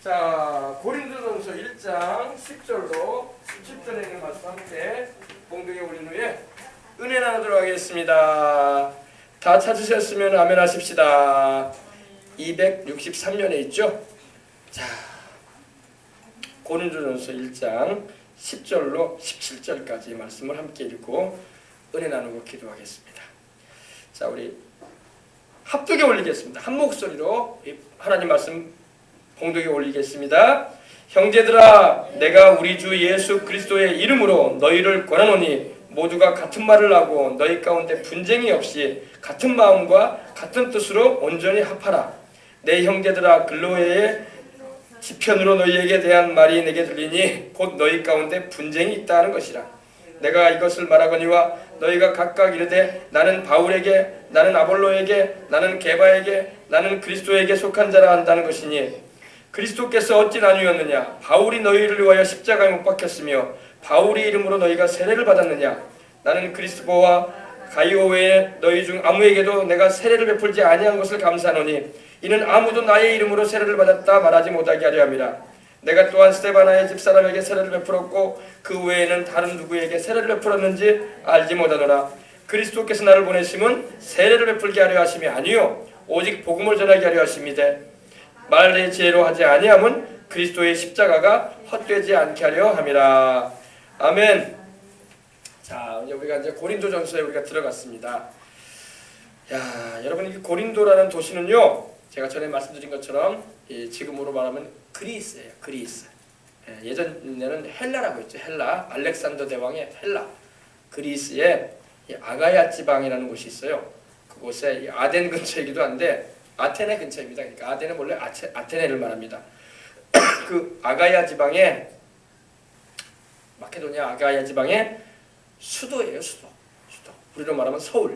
자, 고린도전서 1장 10절로 17절에 있는 말씀 함께 공동에 올린 후에 은혜 나누도록 하겠습니다. 다 찾으셨으면 아멘 하십시다. 263년에 있죠? 자, 고린도전서 1장 10절로 17절까지 말씀을 함께 읽고 은혜 나누고 기도하겠습니다. 자, 우리 합독에 올리겠습니다. 한 목소리로 하나님 말씀 공독에 올리겠습니다. 형제들아, 내가 우리 주 예수 그리스도의 이름으로 너희를 권하노니 모두가 같은 말을 하고 너희 가운데 분쟁이 없이 같은 마음과 같은 뜻으로 온전히 합하라. 내 형제들아, 글로에의 지편으로 너희에게 대한 말이 내게 들리니 곧 너희 가운데 분쟁이 있다는 것이라. 내가 이것을 말하거니와 너희가 각각 이르되 나는 바울에게, 나는 아볼로에게, 나는 게바에게, 나는 그리스도에게 속한 자라 한다는 것이니 그리스도께서 어찌 나뉘었느냐? 바울이 너희를 위하여 십자가에 못 박혔으며 바울의 이름으로 너희가 세례를 받았느냐? 나는 그리스도와 가이오 외에 너희 중 아무에게도 내가 세례를 베풀지 아니한 것을 감사하노니 이는 아무도 나의 이름으로 세례를 받았다 말하지 못하게 하려 함이라. 내가 또한 스데바나의 집사람에게 세례를 베풀었고 그 외에는 다른 누구에게 세례를 베풀었는지 알지 못하노라. 그리스도께서 나를 보내심은 세례를 베풀게 하려 하심이 아니요 오직 복음을 전하게 하려 하심이되 말의 지혜로 하지 아니함은 그리스도의 십자가가 헛되지 않게 하려 함이라. 아멘. 자, 우리가 이제 고린도전서에 우리가 들어갔습니다. 야, 여러분, 이 고린도라는 도시는요, 제가 전에 말씀드린 것처럼 지금으로 말하면 그리스예요. 그리스. 예전에는 헬라라고 했죠. 헬라. 알렉산더 대왕의 헬라. 그리스에 아가야 지방이라는 곳이 있어요. 그곳에 아덴 근처이기도 한데 아테네 근처입니다. 그러니까 아덴은 원래 아테네를 말합니다. 그 아가야 지방의 마케도니아 아가야 지방의 수도예요. 수도. 우리로 말하면 서울.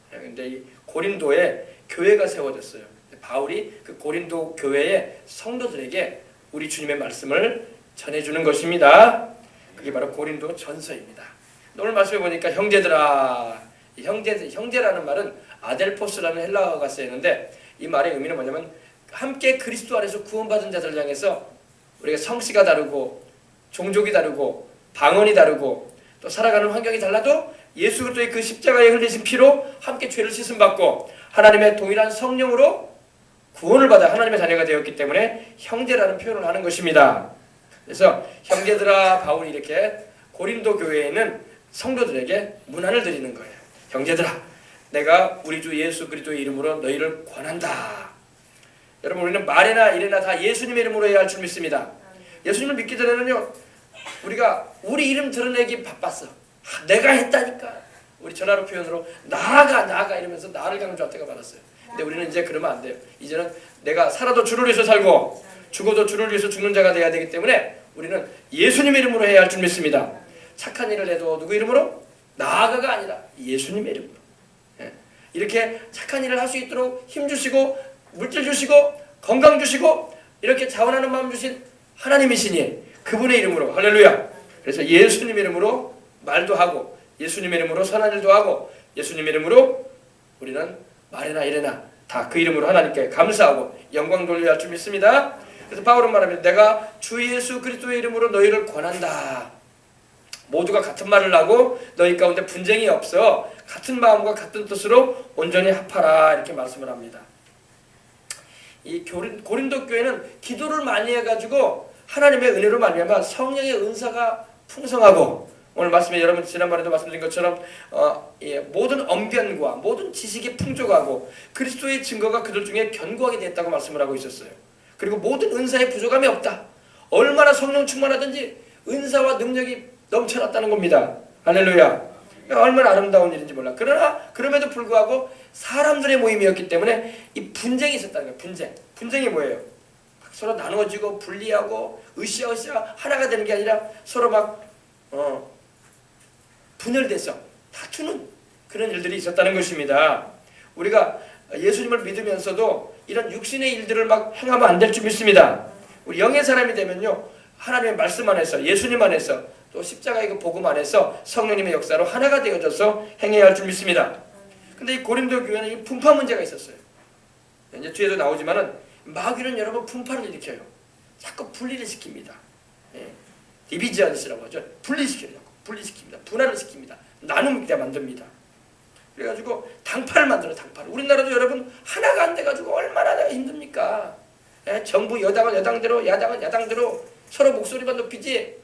그런데 이 고린도에 교회가 세워졌어요. 바울이 그 고린도 교회의 성도들에게 우리 주님의 말씀을 전해주는 것입니다. 그게 바로 고린도 전서입니다. 오늘 말씀해 보니까 형제들아, 형제라는 말은 아델포스라는 헬라어가 쓰이는데 이 말의 의미는 뭐냐면 함께 그리스도 안에서 구원받은 자들을 향해서 우리가 성씨가 다르고 종족이 다르고 방언이 다르고 또 살아가는 환경이 달라도 예수 그리스도의 그 십자가에 흘리신 피로 함께 죄를 씻음받고 하나님의 동일한 성령으로 구원을 받아 하나님의 자녀가 되었기 때문에 형제라는 표현을 하는 것입니다. 그래서 형제들아, 바울이 이렇게 고린도 교회에 있는 성도들에게 문안을 드리는 거예요. 형제들아, 내가 우리 주 예수 그리스도의 이름으로 너희를 권한다. 여러분, 우리는 말이나 일이나 다 예수님의 이름으로 해야 할 줄 믿습니다. 예수님을 믿기 전에는요, 우리가 우리 이름 드러내기 바빴어. 내가 했다니까. 우리 전화로 표현으로 나아가 이러면서 나를 강조할 때가 많았어요. 근데 우리는 이제 그러면 안 돼요. 이제는 내가 살아도 주를 위해서 살고 죽어도 주를 위해서 죽는 자가 돼야 되기 때문에 우리는 예수님의 이름으로 해야 할 줄 믿습니다. 착한 일을 해도 누구 이름으로? 나아가가 아니라 예수님의 이름으로. 이렇게 착한 일을 할 수 있도록 힘 주시고 물질 주시고 건강 주시고 이렇게 자원하는 마음 주신 하나님이시니 그분의 이름으로, 할렐루야. 그래서 예수님의 이름으로 말도 하고 예수님의 이름으로 선한 일도 하고 예수님의 이름으로 우리는 말이나 일이나 다 그 이름으로 하나님께 감사하고 영광 돌려야 할 줄 믿습니다. 그래서 바울은 말합니다. 내가 주 예수 그리스도의 이름으로 너희를 권한다. 모두가 같은 말을 하고 너희 가운데 분쟁이 없어 같은 마음과 같은 뜻으로 온전히 합하라, 이렇게 말씀을 합니다. 이 고린도 교회는 기도를 많이 해가지고 하나님의 은혜로 말미암아 성령의 은사가 풍성하고 오늘 말씀에 여러분 지난번에도 말씀드린 것처럼 모든 언변과 모든 지식이 풍족하고 그리스도의 증거가 그들 중에 견고하게 됐다고 말씀을 하고 있었어요. 그리고 모든 은사에 부족함이 없다. 얼마나 성령 충만하든지 은사와 능력이 넘쳐났다는 겁니다. 할렐루야. 얼마나 아름다운 일인지 몰라. 그러나 그럼에도 불구하고 사람들의 모임이었기 때문에 이 분쟁이 있었다는 거예요. 분쟁이 뭐예요? 서로 나누어지고 분리하고 으쌰으쌰 하나가 되는 게 아니라 서로 막 분열돼서 다투는 그런 일들이 있었다는 것입니다. 우리가 예수님을 믿으면서도 이런 육신의 일들을 막 행하면 안 될 줄 믿습니다. 우리 영의 사람이 되면요, 하나님의 말씀 안에서 예수님 안에서 또 십자가의 그 복음 안에서 성령님의 역사로 하나가 되어져서 행해야 할 줄 믿습니다. 근데 이 고린도 교회는 이 분파 문제가 있었어요. 이제 뒤에도 나오지만은 마귀는 여러분 분파를 일으켜요. 자꾸 분리를 시킵니다. 예. 디비전이라고 하죠. 분리시킵니다. 분할을 시킵니다. 나눔게 만듭니다. 그래가지고 당파를 만들어. 당파를. 우리나라도 여러분 하나가 안 돼가지고 얼마나 힘듭니까? 예? 정부 여당은 여당대로, 야당은 야당대로 서로 목소리만 높이지.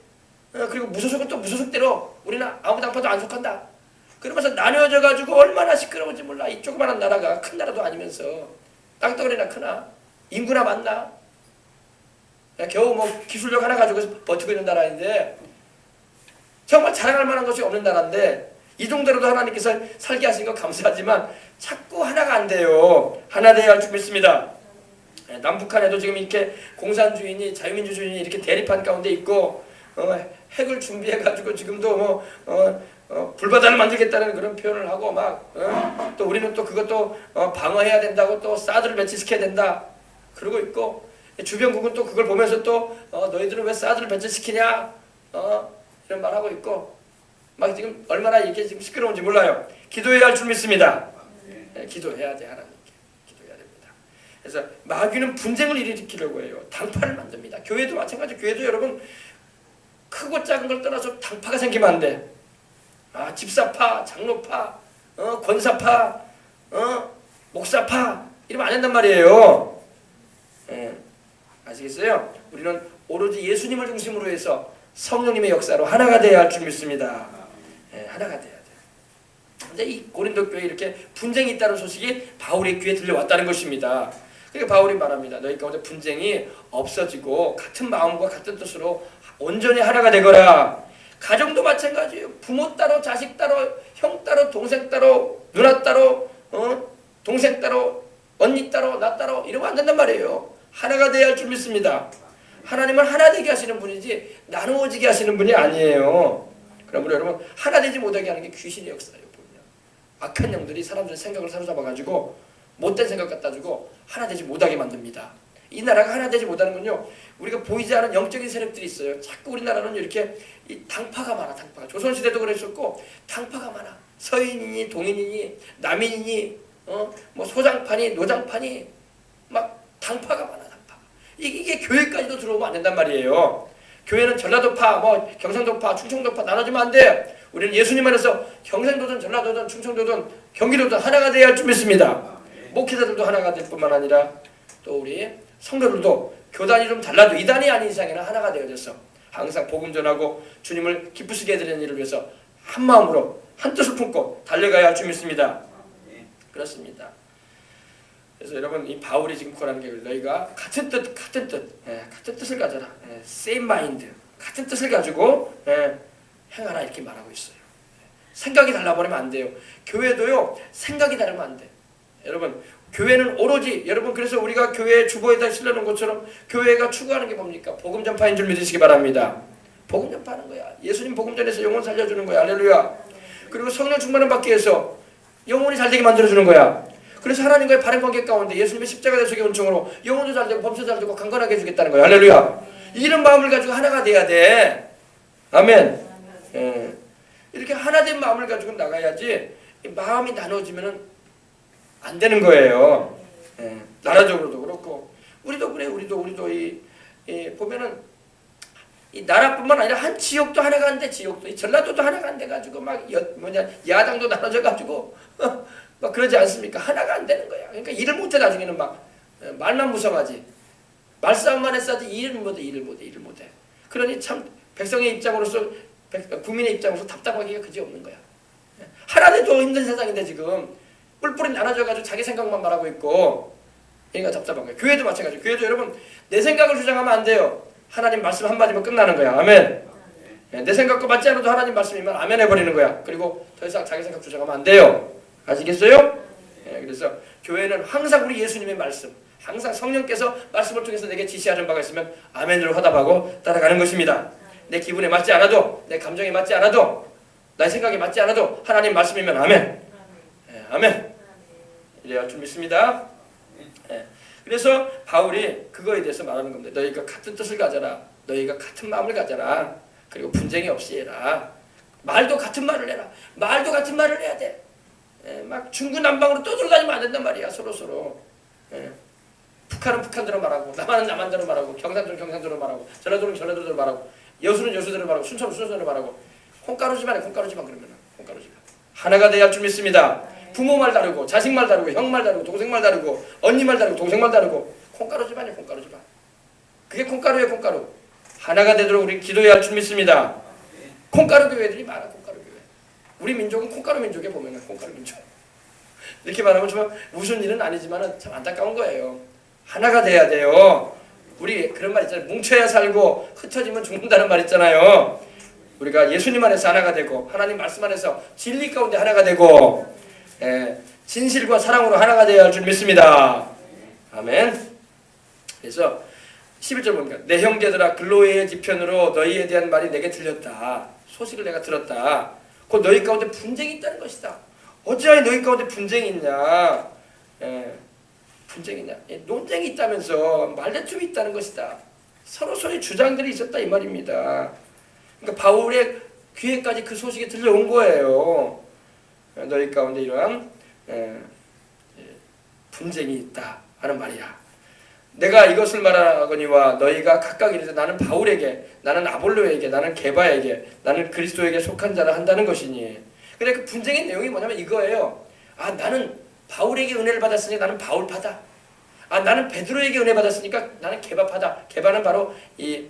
그리고 무소속은 또 무소속대로 우리는 아무 당파도 안 속한다. 그러면서 나뉘어져가지고 얼마나 시끄러운지 몰라. 이 조그마한 나라가 큰 나라도 아니면서 땅덩어리나 크나 인구나 많나. 겨우 뭐 기술력 하나 가지고 버티고 있는 나라인데 정말 자랑할 만한 것이 없는 나라인데 이 정도로도 하나님께서 살게 하신 건 감사하지만 자꾸 하나가 안 돼요. 하나 돼야 할 줄 믿습니다. 남북한에도 지금 이렇게 공산주의니 자유민주주의니 이렇게 대립한 가운데 있고 핵을 준비해가지고 지금도 불바다를 만들겠다는 그런 표현을 하고 막 또 우리는 또 그것도 방어해야 된다고 또 사드를 배치시켜야 된다 그러고 있고 주변국은 또 그걸 보면서 또 너희들은 왜 사드를 배치시키냐 이런 말하고 있고 막 지금 얼마나 이게 지금 시끄러운지 몰라요. 기도해야 할 줄 믿습니다. 기도해야 돼. 하나님께 기도해야 됩니다. 그래서 마귀는 분쟁을 일으키려고 해요. 당파를 만듭니다. 교회도 마찬가지. 교회도 여러분 크고 작은 걸 떠나서 당파가 생기면 안 돼. 집사파, 장로파, 권사파, 목사파 이러면 안 된단 말이에요. 아시겠어요? 우리는 오로지 예수님을 중심으로 해서 성령님의 역사로 하나가 되어야 할 줄 믿습니다. 하나가 돼야 돼. 근데 이 고린도 교회에 이렇게 분쟁이 있다는 소식이 바울의 귀에 들려왔다는 것입니다. 그러니까 바울이 말합니다. 너희 가운데 분쟁이 없어지고 같은 마음과 같은 뜻으로 온전히 하나가 되거라. 가정도 마찬가지예요. 부모 따로 자식 따로 형 따로 동생 따로 누나 따로 동생 따로 언니 따로 나 따로 이러면 안 된단 말이에요. 하나가 되어야 할 줄 믿습니다. 하나님은 하나 되게 하시는 분이지 나누어지게 하시는 분이 아니에요. 그러므로 여러분 하나 되지 못하게 하는 게 귀신의 역사예요. 보면 악한 영들이 사람들의 생각을 사로잡아가지고 못된 생각 갖다 주고 하나 되지 못하게 만듭니다. 이 나라가 하나 되지 못하는 건요. 우리가 보이지 않은 영적인 세력들이 있어요. 자꾸 우리나라는 이렇게 이 당파가 많아. 당파가. 조선시대도 그랬었고 당파가 많아. 서인이니 동인이니 남인이니 뭐 소장파니 노장파니 막 당파가 많아. 당파가. 이게 교회까지도 들어오면 안 된단 말이에요. 교회는 전라도파, 뭐 경상도파, 충청도파 나눠주면 안 돼. 우리는 예수님 안에서 경상도든 전라도든 충청도든 경기도든 하나가 되어야 할 줄 믿습니다. 목회자들도 하나가 될 뿐만 아니라 또 우리 성도들도 교단이 좀 달라도 이단이 아닌 이상에는 하나가 되어져서 항상 복음 전하고 주님을 기쁘시게 해드리는 일을 위해서 한 마음으로 한 뜻을 품고 달려가야 할 줄 믿습니다. 그렇습니다. 그래서 여러분 이 바울이 지금 권하는 게 너희가 같은 뜻을 가져라. same mind, 같은 뜻을 가지고 행하라 이렇게 말하고 있어요. 생각이 달라버리면 안 돼요. 교회도요 생각이 다르면 안 돼. 여러분 교회는 오로지 여러분 그래서 우리가 교회 주보에다 실려놓은 것처럼 교회가 추구하는 게 뭡니까? 복음 전파인 줄 믿으시기 바랍니다. 복음 전파하는 거야. 예수님 복음 전해서 영혼 살려주는 거야. 할렐루야. 그리고 성령 충만을 받기 위해서 영혼이 잘되게 만들어주는 거야. 그래서 하나님과의 바른 관계 가운데 예수님의 십자가 대속의 은총으로 영혼도 잘되고 범죄도 잘되고 강건하게 해주겠다는 거야. 할렐루야. 이런 마음을 가지고 하나가 돼야 돼. 아멘. 이렇게 하나된 마음을 가지고 나가야지 마음이 나눠지면은 안 되는 거예요. 나라적으로도 그렇고 우리도 그래. 우리도 보면은 이 나라뿐만 아니라 한 지역도 하나가 안 돼. 지역도 이 전라도도 하나가 안 돼 가지고 막 야당도 나눠져 가지고 막 그러지 않습니까? 하나가 안 되는 거야. 그러니까 일을 못해. 나중에는 막 말만 무성하지. 말싸움만 했어야지 일을 못해. 그러니 참 백성의 입장으로서 국민의 입장으로서 답답하기가 그지 없는 거야. 하나 돼도 힘든 세상인데 지금 뿔뿔이 나눠져가지고 자기 생각만 말하고 있고 그러니까 답답한 거예요. 교회도 마찬가지예요. 교회도 여러분 내 생각을 주장하면 안 돼요. 하나님 말씀 한마디면 끝나는 거야. 아멘. 내 생각과 맞지 않아도 하나님 말씀이면 아멘 해버리는 거야. 그리고 더 이상 자기 생각 주장하면 안 돼요. 아시겠어요? 그래서 교회는 항상 우리 예수님의 말씀, 항상 성령께서 말씀을 통해서 내게 지시하는 바가 있으면 아멘으로 화답하고 따라가는 것입니다. 내 기분에 맞지 않아도, 내 감정에 맞지 않아도, 나의 생각에 맞지 않아도 하나님 말씀이면 아멘. 아멘. 이래야 할 줄 믿습니다. 그래서 바울이 그거에 대해서 말하는 겁니다. 너희가 같은 뜻을 가져라. 너희가 같은 마음을 가져라. 그리고 분쟁이 없이 해라. 말도 같은 말을 해라. 말도 같은 말을 해야 돼. 막 중구난방으로 떠들어다니면 안 된단 말이야. 서로 북한은 북한대로 말하고, 남한은 남한대로 말하고, 경상도는 경상도로 말하고, 전라도는 전라도대로 말하고, 여수는 여수대로 말하고, 순천은 순천대로 말하고. 콩가루 집안에 콩가루 집안 그러면 콩가루 집안. 하나가 돼야 할 줄 믿습니다. 부모 말 다르고, 자식 말 다르고, 형 말 다르고, 동생 말 다르고, 언니 말 다르고, 동생 말 다르고, 콩가루 집안이에요. 콩가루 집안. 그게 콩가루예요. 콩가루. 하나가 되도록 우리 기도해야 할 줄 믿습니다. 콩가루 교회들이 많아. 콩가루 교회. 우리 민족은 콩가루 민족에 보면은 콩가루 민족. 이렇게 말하면 좀 무슨 일은 아니지만 참 안타까운 거예요. 하나가 돼야 돼요. 우리 그런 말 있잖아요. 뭉쳐야 살고 흩어지면 죽는다는 말 있잖아요. 우리가 예수님 안에서 하나가 되고 하나님 말씀 안에서 진리 가운데 하나가 되고 진실과 사랑으로 하나가 되어야 할 줄 믿습니다. 아멘. 그래서 11절 보니까 내 형제들아 글로의 지편으로 너희에 대한 말이 내게 들렸다. 소식을 내가 들었다. 곧 너희 가운데 분쟁이 있다는 것이다. 어찌하여 너희 가운데 분쟁이 있냐? 분쟁이 있냐? 논쟁이 있다면서 말다툼이 있다는 것이다. 서로서로의 주장들이 있었다 이 말입니다. 그러니까 바울의 귀에까지 그 소식이 들려온 거예요. 너희 가운데 이러한 분쟁이 있다 하는 말이야. 내가 이것을 말하거니와 너희가 각각 이르되 나는 바울에게, 나는 아볼로에게, 나는 게바에게, 나는 그리스도에게 속한 자라 한다는 것이니. 근데 그 분쟁의 내용이 뭐냐면 이거예요. 아, 나는 바울에게 은혜를 받았으니 나는 바울파다. 아, 나는 베드로에게 은혜 받았으니까 나는 게바파다. 게바는 바로 이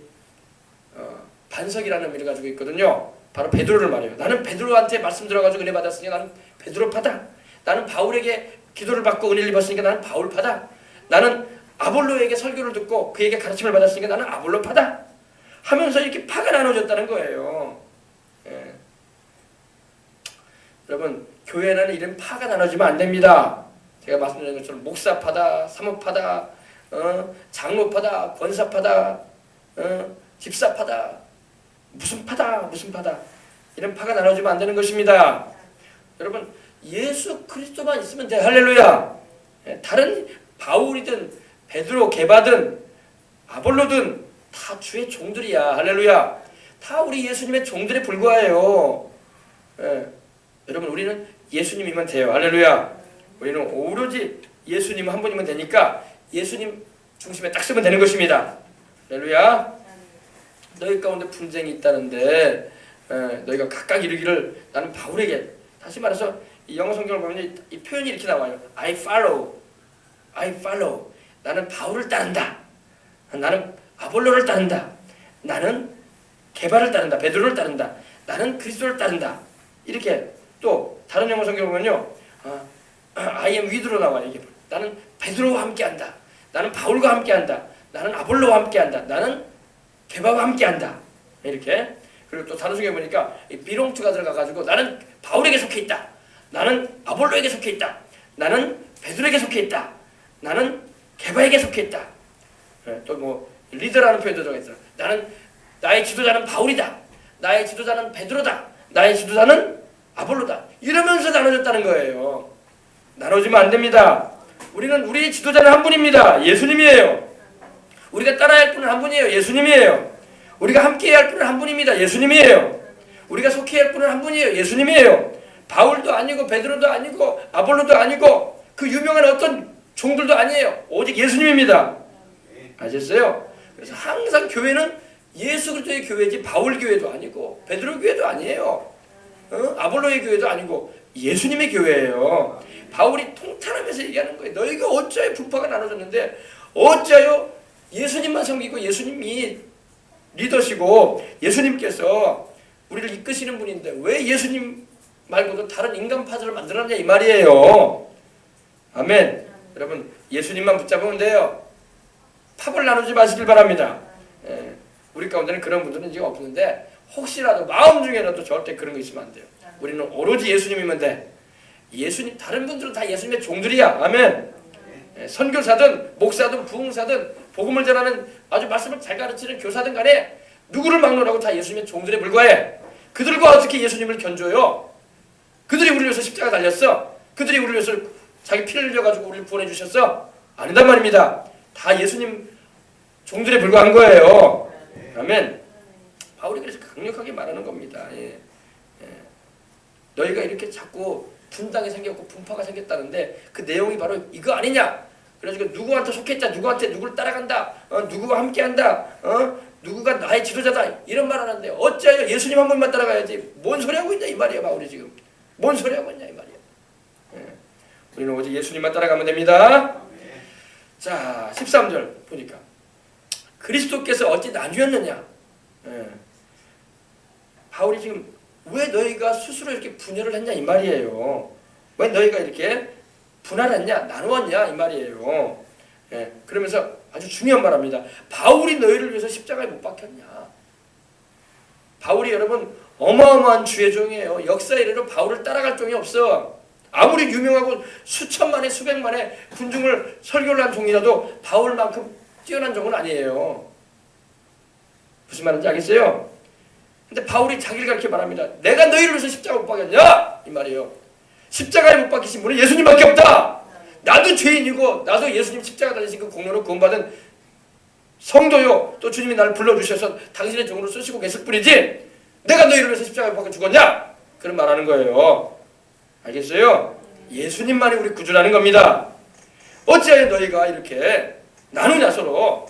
반석이라는 의미를 가지고 있거든요. 바로 베드로를 말해요. 나는 베드로한테 말씀 들어가지고 은혜 받았으니까 나는 베드로파다. 나는 바울에게 기도를 받고 은혜를 입었으니까 나는 바울파다. 나는 아볼로에게 설교를 듣고 그에게 가르침을 받았으니까 나는 아볼로파다. 하면서 이렇게 파가 나눠졌다는 거예요. 여러분, 교회는 이런 파가 나눠지면 안 됩니다. 제가 말씀드린 것처럼 목사파다, 사모파다, 장로파다, 권사파다, 집사파다, 무슨 파다 이런 파가 나눠지면 안 되는 것입니다. 여러분, 예수 그리스도만 있으면 돼. 할렐루야. 다른 바울이든 베드로, 게바든 아볼로든 다 주의 종들이야. 할렐루야. 다 우리 예수님의 종들에 불과해요. 여러분, 우리는 예수님이면 돼요. 할렐루야. 우리는 오로지 예수님 한 분이면 되니까 예수님 중심에 딱 쓰면 되는 것입니다. 할렐루야. 너희 가운데 분쟁이 있다는데 너희가 각각 이르기를 나는 바울에게, 다시 말해서 이 영어 성경을 보면 이 표현이 이렇게 나와요. I follow. 나는 바울을 따른다. 나는 아볼로를 따른다. 나는 게바를 따른다. 베드로를 따른다. 나는 그리스도를 따른다. 이렇게 또 다른 영어 성경을 보면요. I am with로 나와요. 이게 나는 베드로와 함께한다. 나는 바울과 함께한다. 나는 아볼로와 함께한다. 나는 게바와 함께한다. 이렇게. 그리고 또 다른 성경에 보니까 belong to가 들어가가지고 나는 바울에게 속해 있다. 나는 아볼로에게 속해 있다. 나는 베드로에게 속해 있다. 나는 게바에게 속해 있다. 또 뭐 리더라는 표현도 들어가 있어. 나는 나의 지도자는 바울이다. 나의 지도자는 베드로다. 나의 지도자는 아볼로다. 이러면서 나눠졌다는 거예요. 나눠지면 안 됩니다. 우리는 우리의 지도자는 한 분입니다. 예수님이에요. 우리가 따라야 할 분은 한 분이에요. 예수님이에요. 우리가 함께해야 할 분은 한 분입니다. 예수님이에요. 우리가 속해야 할 분은 한 분이에요. 예수님이에요. 바울도 아니고 베드로도 아니고 아볼로도 아니고 그 유명한 어떤 종들도 아니에요. 오직 예수님입니다. 아셨어요? 그래서 항상 교회는 예수 그리스도의 교회지 바울 교회도 아니고 베드로 교회도 아니에요. 아볼로의 교회도 아니고 예수님의 교회예요. 바울이 통탄하면서 얘기하는 거예요. 너희가 어찌하여 분파가 나눠졌는데 어찌하여 예수님만 섬기고 예수님이 리더시고 예수님께서 우리를 이끄시는 분인데 왜 예수님 말고도 다른 인간파들을 만들었냐 이 말이에요. 아멘. 여러분, 예수님만 붙잡으면 돼요. 팝을 나누지 마시길 바랍니다. 우리 가운데는 그런 분들은 지금 없는데 혹시라도 마음 중에라도 절대 그런 거 있으면 안 돼요. 우리는 오로지 예수님이면 돼. 예수님, 다른 분들은 다 예수님의 종들이야. 아멘. 선교사든 목사든 부흥사든 복음을 전하는 아주 말씀을 잘 가르치는 교사든 간에 누구를 막론하고 다 예수님의 종들에 불과해. 그들과 어떻게 예수님을 견줘요? 그들이 우리를 위해서 십자가 달렸어. 그들이 우리를 위해서 자기 피를 흘려가지고 우리를 구원해 주셨어? 아니단 말입니다. 다 예수님 종들에 불과한 거예요. 아멘. 바울이 그래서 강력하게 말하는 겁니다. 너희가 이렇게 자꾸 분당이 생겼고 분파가 생겼다는데 그 내용이 바로 이거 아니냐? 그래가지고 누구한테 속했다, 누구한테 누구를 따라간다, 누구와 함께한다, 누구가 나의 지도자다 이런 말 하는데 어째요? 예수님 한 분만 따라가야지. 뭔 소리 하고 있냐 이 말이야, 바울이 지금. 뭔 소리 하고 있냐 이 말이야. 우리는 오직 예수님만 따라가면 됩니다. 자, 13절 보니까 그리스도께서 어찌 나뉘었느냐. 바울이 지금 왜 너희가 스스로 이렇게 분열을 했냐 이 말이에요. 왜 너희가 이렇게 분할했냐, 나누었냐 이 말이에요. 그러면서 아주 중요한 말합니다. 바울이 너희를 위해서 십자가에 못 박혔냐. 바울이 여러분 어마어마한 주의 종이에요. 역사 이래로 바울을 따라갈 종이 없어. 아무리 유명하고 수천만의 수백만의 군중을 설교를 한 종이라도 바울만큼 뛰어난 종은 아니에요. 무슨 말인지 알겠어요? 근데 바울이 자기를 그렇게 말합니다. 내가 너희를 위해서 십자가에 못 박였냐? 이 말이에요. 십자가에 못 박히신 분은 예수님밖에 없다. 나도 죄인이고 나도 예수님 십자가 달리신 그 공로로 구원받은 성도요. 또 주님이 나를 불러주셔서 당신의 종으로 쓰시고 계실 뿐이지 내가 너희를 위해서 십자가에 못 박혀 죽었냐? 그런 말하는 거예요. 알겠어요? 예수님만이 우리 구주라는 겁니다. 어찌하여 너희가 이렇게 나누냐 서로.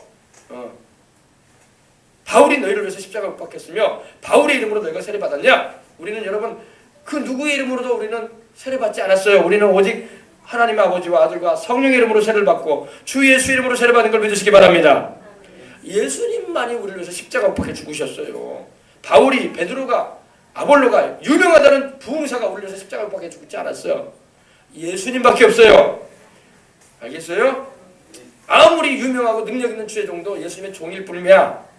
바울이 너희를 위해서 십자가에 못 박혔으며 바울의 이름으로 너희가 세례받았냐? 우리는 여러분 그 누구의 이름으로도 우리는 세례받지 않았어요. 우리는 오직 하나님 아버지와 아들과 성령의 이름으로 세례를 받고 주 예수 이름으로 세례받은 걸 믿으시기 바랍니다. 예수님만이 우리를 위해서 십자가 못 박혀 죽으셨어요. 바울이, 베드로가, 아볼로가 유명하다는 부흥사가 우리를 위해서 십자가 못 박혀 죽지 않았어요. 예수님밖에 없어요. 알겠어요? 아무리 유명하고 능력 있는 주의 종도 예수님의 종일 뿐이야.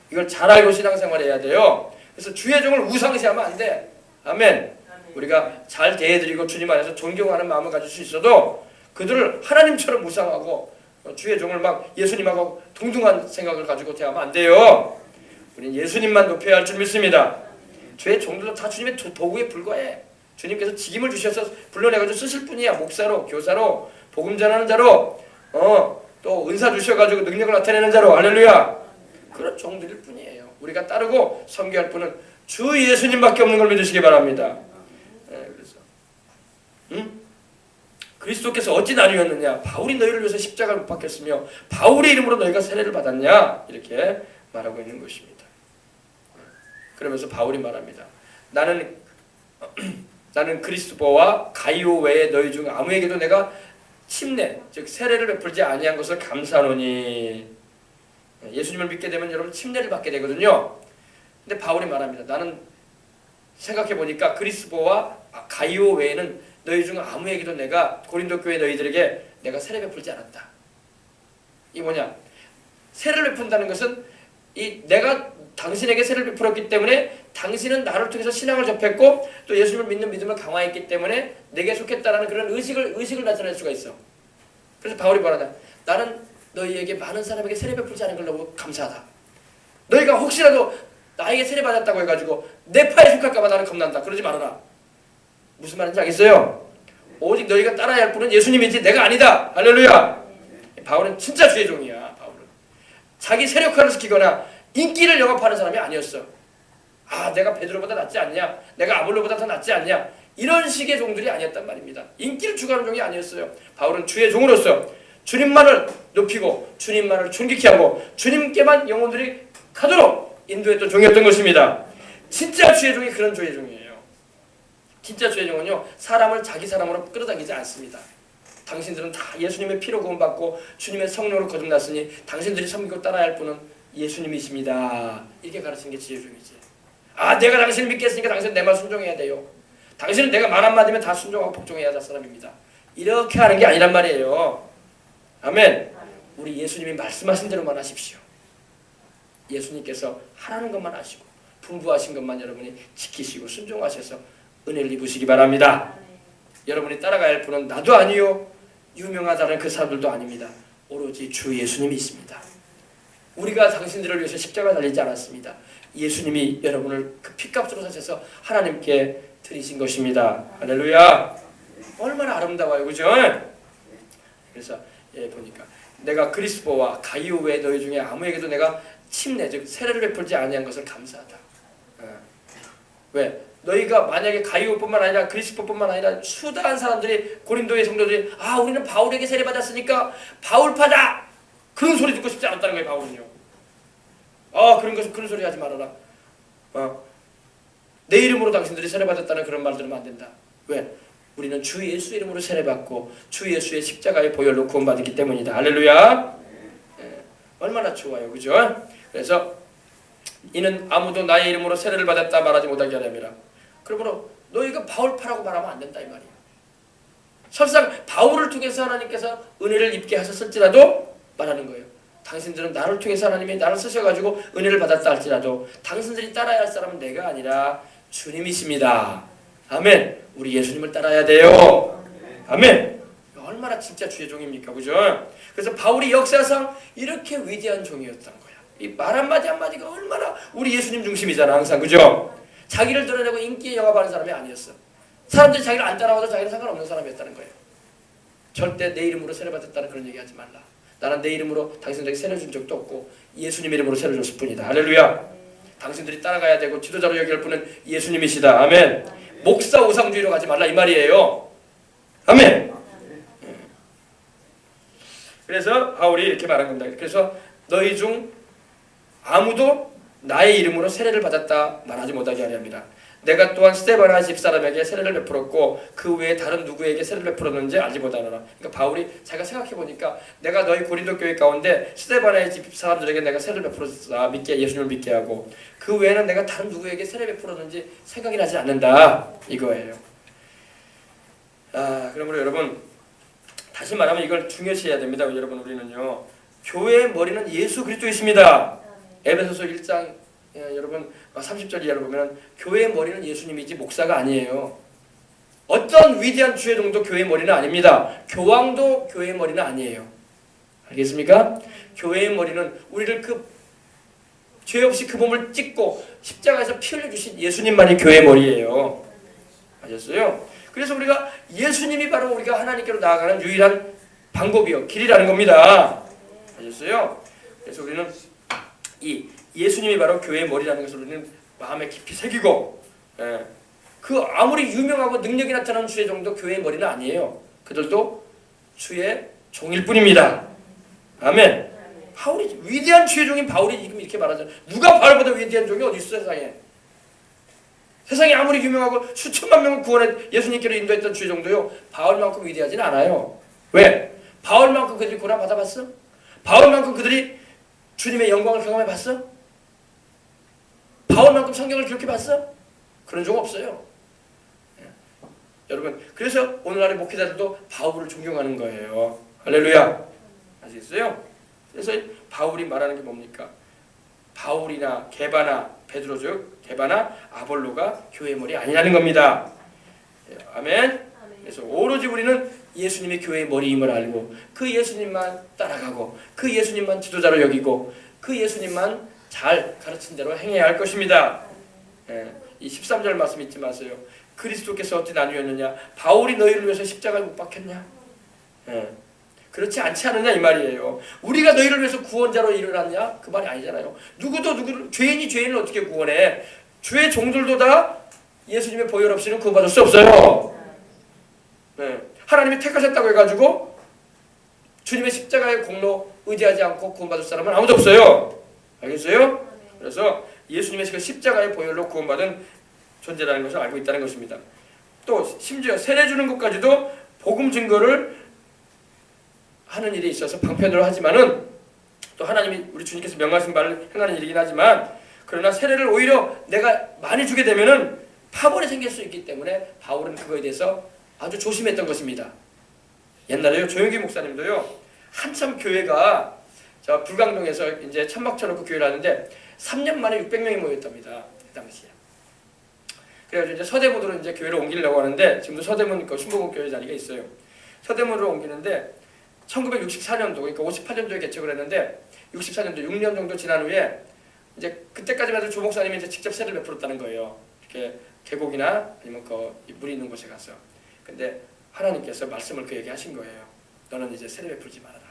이걸 잘 알고 신앙생활 해야 돼요. 그래서 주의 종을 우상시하면 안 돼. 아멘. 우리가 잘 대해드리고 주님 안에서 존경하는 마음을 가질 수 있어도 그들을 하나님처럼 우상하고 주의 종을 막 예수님하고 동등한 생각을 가지고 대하면 안 돼요. 우리는 예수님만 높여야 할 줄 믿습니다. 주의 종들도 다 주님의 도구에 불과해. 주님께서 직임을 주셔서 불러내가지고 쓰실 분이야. 목사로, 교사로, 복음 전하는 자로, 또 은사 주셔가지고 능력을 나타내는 자로. 할렐루야. 그런 종들일 뿐이에요. 우리가 따르고 섬겨할 분은 주 예수님밖에 없는 걸 믿으시기 바랍니다. 그래서 그리스도께서 어찌 나뉘었느냐. 바울이 너희를 위해서 십자가를 못 박혔으며 바울의 이름으로 너희가 세례를 받았냐. 이렇게 말하고 있는 것입니다. 그러면서 바울이 말합니다. 나는 그리스도와 가이오 외에 너희 중 아무에게도 내가 침례 즉 세례를 베풀지 아니한 것을 감사하노니. 예수님을 믿게 되면 여러분 침례를 받게 되거든요. 근데 바울이 말합니다. 나는 생각해 보니까 그리스도와 가이오 외에는 너희 중 아무에게도 내가 고린도 교회 너희들에게 내가 세례 베풀지 않았다. 이 뭐냐? 세례를 베푼다는 것은 내가 당신에게 세례를 베풀었기 때문에 당신은 나를 통해서 신앙을 접했고 또 예수님을 믿는 믿음을 강화했기 때문에 내게 속했다라는 그런 의식을 나타낼 수가 있어. 그래서 바울이 말하다. 나는 너희에게 많은 사람에게 세례 베풀지 않은 걸 너무 감사하다. 너희가 혹시라도 나에게 세례 받았다고 해가지고 내 파에 속할까 봐 나는 겁난다. 그러지 말아라. 무슨 말인지 알겠어요? 오직 너희가 따라야 할 분은 예수님이지 내가 아니다. 할렐루야. 바울은 진짜 주의 종이야. 바울은 자기 세력화를 시키거나 인기를 영업하는 사람이 아니었어. 내가 베드로보다 낫지 않냐, 내가 아볼로보다 더 낫지 않냐, 이런 식의 종들이 아니었단 말입니다. 인기를 추구하는 종이 아니었어요. 바울은 주의 종으로서 주님만을 높이고 주님만을 존귀케 하고 주님께만 영혼들이 가도록 인도했던 종이었던 것입니다. 진짜 주의 종이 그런 주의 종이에요. 진짜 주의 종은요, 사람을 자기 사람으로 끌어당기지 않습니다. 당신들은 다 예수님의 피로 구원받고 주님의 성령으로 거듭났으니 당신들이 섬기고 따라야 할 분은 예수님이십니다. 이렇게 가르치는 게 주의 종이지. 내가 당신을 믿겠으니까 당신은 내 말 순종해야 돼요. 당신은 내가 말 한마디면 다 순종하고 복종해야 할 사람입니다. 이렇게 하는 게 아니란 말이에요. 아멘. 우리 예수님이 말씀하신 대로만 하십시오. 예수님께서 하라는 것만 하시고 분부하신 것만 여러분이 지키시고 순종하셔서 은혜를 입으시기 바랍니다. 여러분이 따라가야 할 분은 나도 아니요 유명하다는 그 사람들도 아닙니다. 오로지 주 예수님이 있습니다. 우리가 당신들을 위해서 십자가 달리지 않았습니다. 예수님이 여러분을 그 핏값으로 사셔서 하나님께 드리신 것입니다. 할렐루야. 얼마나 아름다워요, 그죠? 그래서 보니까 내가 그리스도와 가이오 외에 너희 중에 아무에게도 내가 침례 즉 세례를 베풀지 아니한 것을 감사하다. 왜? 너희가 만약에 가이오뿐만 아니라 그리스도뿐만 아니라 수다한 사람들이 고린도의 성도들이 우리는 바울에게 세례받았으니까 바울파다 그런 소리 듣고 싶지 않았다는 거예요. 바울은요. 그런 소리 하지 말아라. 내 이름으로 당신들이 세례받았다는 그런 말 들으면 안 된다. 왜? 우리는 주 예수 이름으로 세례받고 주 예수의 십자가의 보혈로 구원받았기 때문이다. 할렐루야. 얼마나 좋아요. 그죠? 그래서 이는 아무도 나의 이름으로 세례를 받았다 말하지 못하게 하려니라. 그러므로 너희가 바울파라고 말하면 안 된다 이 말이야. 설상 바울을 통해서 하나님께서 은혜를 입게 하셨을지라도 말하는 거예요. 당신들은 나를 통해서 하나님이 나를 쓰셔가지고 은혜를 받았다 할지라도 당신들이 따라야 할 사람은 내가 아니라 주님이십니다. 아멘. 우리 예수님을 따라야 돼요. 아멘. 얼마나 진짜 주의 종입니까? 그죠? 그래서 바울이 역사상 이렇게 위대한 종이었던 거야. 이 말 한마디 한마디가 얼마나 우리 예수님 중심이잖아 항상. 그죠? 자기를 드러내고 인기에 영합하는 사람이 아니었어. 사람들이 자기를 안 따라와도 자기는 상관없는 사람이었다는 거예요. 절대 내 이름으로 세례받았다는 그런 얘기하지 말라. 나는 내 이름으로 당신들에게 세례 준 적도 없고 예수님 이름으로 세례 줬을 뿐이다. 할렐루야. 당신들이 따라가야 되고 지도자로 여길 분은 예수님이시다. 아멘. 목사 우상주의로 가지 말라 이 말이에요. 아멘. 그래서 바울이 이렇게 말한 겁니다. 그래서 너희 중 아무도 나의 이름으로 세례를 받았다 말하지 못하게 하려 합니다. 내가 또한 스데바나 집사람에게 세례를 베풀었고 그 외에 다른 누구에게 세례를 베풀었는지 알지 못하노라. 그러니까 바울이 자기가 생각해보니까 내가 너희 고린도 교회 가운데 스데바나의 집 사람들에게 내가 세례를 베풀었다. 예수님을 믿게 하고 그 외에는 내가 다른 누구에게 세례 베풀었는지 생각이 나지 않는다. 이거예요. 그러므로 여러분 다시 말하면 이걸 중요시해야 됩니다. 여러분 우리는요. 교회의 머리는 예수 그리스도이십니다. 에베소서 1장 여러분 30절 이하를 보면 교회의 머리는 예수님이지 목사가 아니에요. 어떤 위대한 주의 종도 교회의 머리는 아닙니다. 교황도 교회의 머리는 아니에요. 알겠습니까? 교회의 머리는 우리를 죄 없이 그 몸을 찢고 십자가에서 피 흘려주신 예수님만이 교회의 머리예요. 아셨어요? 그래서 우리가 예수님이 바로 우리가 하나님께로 나아가는 유일한 방법이요 길이라는 겁니다. 아셨어요? 그래서 우리는 이 예수님이 바로 교회의 머리라는 것을 우리는 마음에 깊이 새기고 그 아무리 유명하고 능력이 나타나는 주의 종도 교회의 머리는 아니에요. 그들도 주의 종일 뿐입니다. 아멘. 바울이 위대한 주의 종인 바울이 지금 이렇게 말하잖아요. 누가 바울보다 위대한 종이 어디 있어 세상에. 세상에 아무리 유명하고 수천만 명을 구원해 예수님께로 인도했던 주의 종도요 바울만큼 위대하지는 않아요. 왜? 바울만큼 그들이 고난 받아봤어? 바울만큼 그들이 주님의 영광을 경험해봤어? 바울만큼 성경을 기록해봤어? 그런 적 없어요. 여러분 그래서 오늘날의 목회자들도 바울을 존경하는 거예요. 할렐루야. 아시겠어요? 그래서 바울이 말하는 게 뭡니까? 바울이나 게바나 베드로 즉 게바나 아볼로가 교회의 머리 아니라는 겁니다. 아멘. 그래서 오로지 우리는 예수님이 교회의 머리임을 알고 그 예수님만 따라가고 그 예수님만 지도자로 여기고 그 예수님만 잘 가르친 대로 행해야 할 것입니다. 이 13절 말씀 잊지 마세요. 그리스도께서 어찌 나뉘었느냐? 바울이 너희를 위해서 십자가에 못 박혔냐? 그렇지 않지 않느냐 이 말이에요. 우리가 너희를 위해서 구원자로 일어났냐? 그 말이 아니잖아요. 누구도 누구를 죄인이 죄인을 어떻게 구원해? 주의 종들도 다 예수님의 보혈 없이는 구원받을 수 없어요. 하나님이 택하셨다고 해가지고 주님의 십자가의 공로 의지하지 않고 구원받을 사람은 아무도 없어요. 알겠어요? 그래서 예수님의 그 십자가의 보혈로 구원받은 존재라는 것을 알고 있다는 것입니다. 또 심지어 세례 주는 것까지도 복음 증거를 하는 일에 있어서 방편으로 하지만은 또 하나님이 우리 주님께서 명하신 바를 행하는 일이긴 하지만 그러나 세례를 오히려 내가 많이 주게 되면은 파벌이 생길 수 있기 때문에 바울은 그거에 대해서 아주 조심했던 것입니다. 옛날에요 조용기 목사님도요 한참 교회가 저 불광동에서 이제 천막 쳐놓고 교회를 하는데 3년 만에 600명이 모였답니다. 그 당시에. 그래가지고 이제 서대문으로 이제 교회를 옮기려고 하는데 지금도 서대문 그 순복음 교회 자리가 있어요. 서대문으로 옮기는데 1964년도 그러니까 58년도에 개척을 했는데 64년도 6년 정도 지난 후에 이제 그때까지만 해도 조 목사님이 이제 직접 세례를 베풀었다는 거예요. 이렇게 계곡이나 아니면 그 물이 있는 곳에 가서. 근데 하나님께서 말씀을 그에게 하신 거예요. 너는 이제 세례 베풀지 말아라.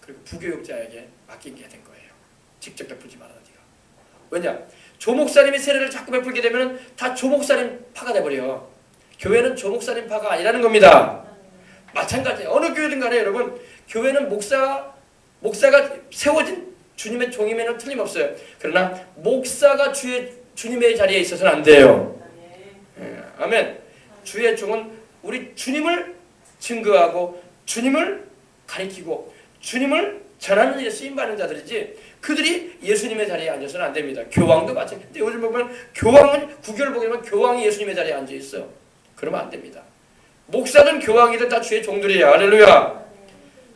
그리고 부교육자에게 맡기게 된 거예요. 직접 베풀지 말아라 네가. 왜냐? 조목사님이 세례를 자꾸 베풀게 되면 다 조목사님 파가 돼버려. 교회는 조목사님 파가 아니라는 겁니다. 마찬가지예요. 어느 교회든 간에 여러분, 교회는 목사가 세워진 주님의 종이면은 틀림없어요. 그러나 목사가 주님의 자리에 있어서는 안 돼요. 아멘. 주의 종은 우리 주님을 증거하고 주님을 가리키고 주님을 전하는 일에 쓰임받는 자들이지, 그들이 예수님의 자리에 앉아서는 안 됩니다. 교황도 마찬가지. 근데 요즘 보면 교황은, 구교를 보게 되면 교황이 예수님의 자리에 앉아 있어. 그러면 안 됩니다. 목사든 교황이든 다 주의 종들이에요. 할렐루야.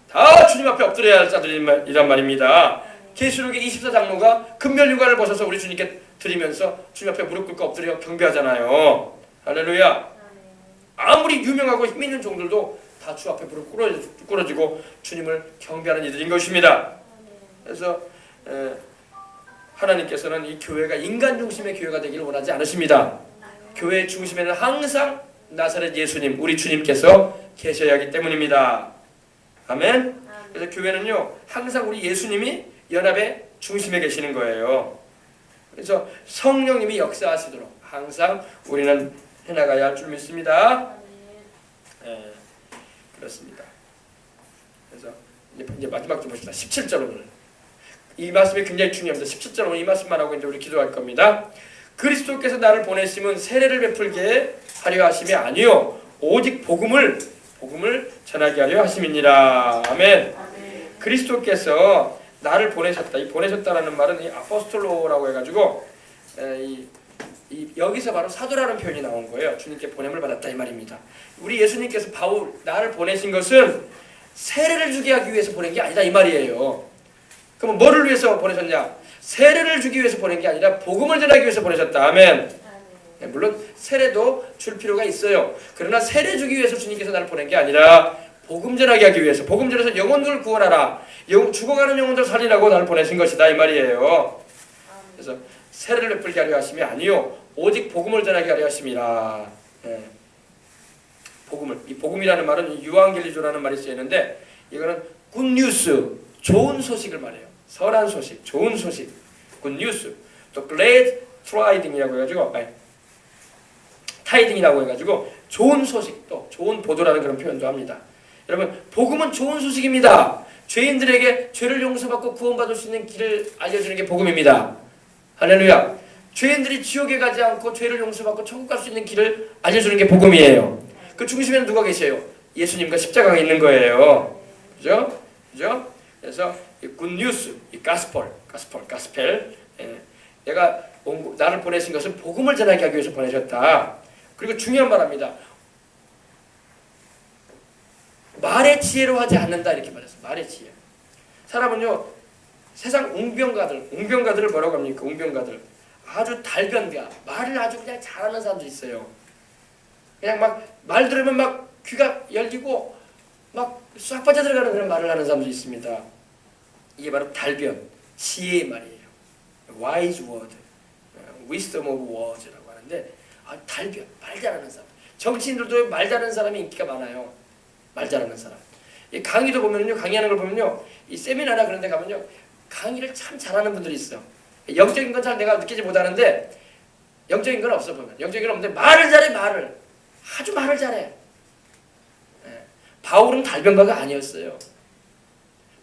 다 주님 앞에 엎드려야 할 자들이란 말입니다. 계시록의 24장로가 금멸유관을 벗어서 우리 주님께 드리면서 주님 앞에 무릎 꿇고 엎드려 경배하잖아요. 할렐루야. 아무리 유명하고 힘 있는 종들도 다 주 앞에 무릎 꿇어지고 주님을 경배하는 이들인 것입니다. 그래서 하나님께서는 이 교회가 인간 중심의 교회가 되기를 원하지 않으십니다. 교회의 중심에는 항상 나사렛 예수님, 우리 주님께서 계셔야 하기 때문입니다. 아멘. 그래서 교회는요, 항상 우리 예수님이 연합의 중심에 계시는 거예요. 그래서 성령님이 역사하시도록 항상 우리는 해나가야 할 줄 믿습니다. 그렇습니다. 그래서 이제 마지막 좀 봅시다. 17절 오늘. 이 말씀이 굉장히 중요합니다. 17절 오늘 이 말씀만 하고 이제 우리 기도할 겁니다. 그리스도께서 나를 보내심은 세례를 베풀게 하려 하심이 아니요 오직 복음을 전하게 하려 하심이니라. 아멘. 그리스도께서 나를 보내셨다. 이 보내셨다라는 말은 이 아포스톨로라고 해가지고 여기서 바로 사도라는 표현이 나온 거예요. 주님께 보냄을 받았다 이 말입니다. 우리 예수님께서 바울 나를 보내신 것은 세례를 주게 하기 위해서 보낸 게 아니다 이 말이에요. 그럼 뭐를 위해서 보내셨냐? 세례를 주기 위해서 보낸 게 아니라 복음을 전하기 위해서 보내셨다. 아멘. 물론 세례도 줄 필요가 있어요. 그러나 세례 주기 위해서 주님께서 나를 보낸 게 아니라 복음 전하게 하기 위해서, 복음 전해서 영혼들을 구원하라, 죽어가는 영혼들 살리라고 나를 보내신 것이다 이 말이에요. 그래서 세례를 베풀게 하려 하심이 아니요 오직 복음을 전하게 하려 하심이라. 복음을, 이 복음이라는 말은 유앙겔리조라는 말이 쓰이는데 이거는 굿뉴스, 좋은 소식을 말해요. 선한 소식, 좋은 소식, 굿뉴스. 또 glad tiding이라고 해가지고 타이딩이라고 해가지고 좋은 소식, 또 좋은 보도라는 그런 표현도 합니다. 여러분, 복음은 좋은 소식입니다. 죄인들에게 죄를 용서받고 구원받을 수 있는 길을 알려주는 게 복음입니다. 할렐루야. 죄인들이 지옥에 가지 않고 죄를 용서받고 천국 갈 수 있는 길을 알려주는 게 복음이에요. 그 중심에는 누가 계세요? 예수님과 십자가가 있는 거예요. 그죠? 그죠? 그래서 이 굿뉴스, 이 가스펠, 내가 나를 보내신 것은 복음을 전하게 하기 위해서 보내셨다. 그리고 중요한 말합니다. 말의 지혜로 하지 않는다 이렇게 말했어요. 말의 지혜. 사람은요, 세상 웅병가들을 뭐라고 합니까? 웅병가들. 아주 달변가, 말을 아주 그냥 잘하는 사람도 있어요. 그냥 막 말 들으면 막 귀가 열리고 막 싹 빠져들어가는 그런 말을 하는 사람도 있습니다. 이게 바로 달변, 지혜의 말이에요. wise word, wisdom of words라고 하는데 달변, 말 잘하는 사람. 정치인들도 말 잘하는 사람이 인기가 많아요. 말 잘하는 사람. 이 강의도 보면요, 강의하는 걸 보면요, 이 세미나나 그런 데 가면요, 강의를 참 잘하는 분들이 있어. 영적인 건 잘 내가 느끼지 못하는데 영적인 건 없어 보면. 영적인 건 없는데 말을 잘해, 아주 말을 잘해. 바울은 달변가가 아니었어요.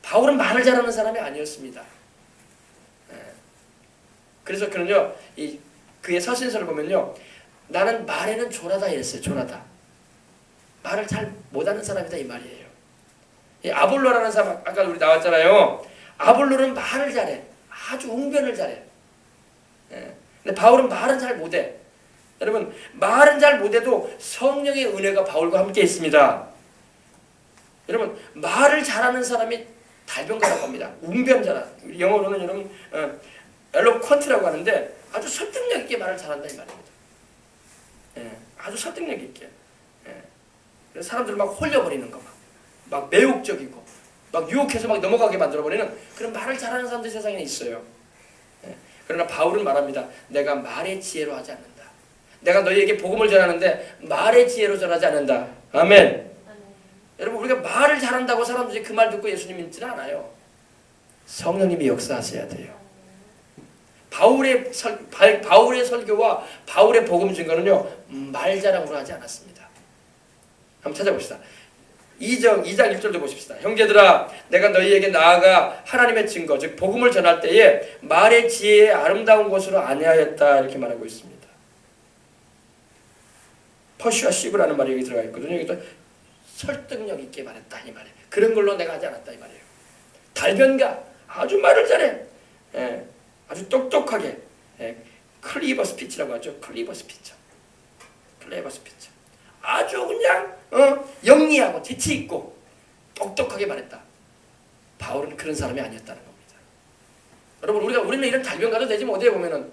바울은 말을 잘하는 사람이 아니었습니다. 그래서 그는요, 그의 서신서를 보면요, 나는 말에는 조나다 이랬어요. 조나다. 말을 잘 못하는 사람이다 이 말이에요. 이 아볼로라는 사람 아까 우리 나왔잖아요. 아볼로는 말을 잘해. 아주 웅변을 잘해. 근데 바울은 말은 잘 못해. 여러분, 말은 잘 못해도 성령의 은혜가 바울과 함께 있습니다. 여러분, 말을 잘하는 사람이 달변가라고 합니다. 웅변자라. 영어로는 여러분 엘로퀀트라고 하는데 아주 설득력 있게 말을 잘한다 이 말입니다. 아주 설득력 있게. 그래서 사람들을 막 홀려버리는 거, 막 매혹적이고, 막 유혹해서 막 넘어가게 만들어버리는 그런 말을 잘하는 사람들이 세상에 있어요. 그러나 바울은 말합니다. 내가 말의 지혜로 하지 않는다. 내가 너희에게 복음을 전하는데 말의 지혜로 전하지 않는다. 아멘. 여러분, 우리가 말을 잘한다고 사람들이 그 말 듣고 예수님 믿지는 않아요. 성령님이 역사하셔야 돼요. 바울의 설교와 바울의 복음 증거는요 말자랑으로 하지 않았습니다. 한번 찾아봅시다. 2장 1절도 보십시다. 형제들아 내가 너희에게 나아가 하나님의 증거 즉 복음을 전할 때에 말의 지혜의 아름다운 것으로 아니하였다 이렇게 말하고 있습니다. 퍼슈아시브라는 말이 여기 들어가 있거든요. 여기도 설득력 있게 말했다 이 말이에요. 그런 걸로 내가 하지 않았다 이 말이에요. 달변가 아주 말을 잘해. 예, 아주 똑똑하게 클리버 스피치라고 하죠. 클리버 스피치. 아주 그냥 영리하고 재치 있고 똑똑하게 말했다. 바울은 그런 사람이 아니었다는 겁니다. 여러분 우리는 이런 달변가도 되지 어디에 보면은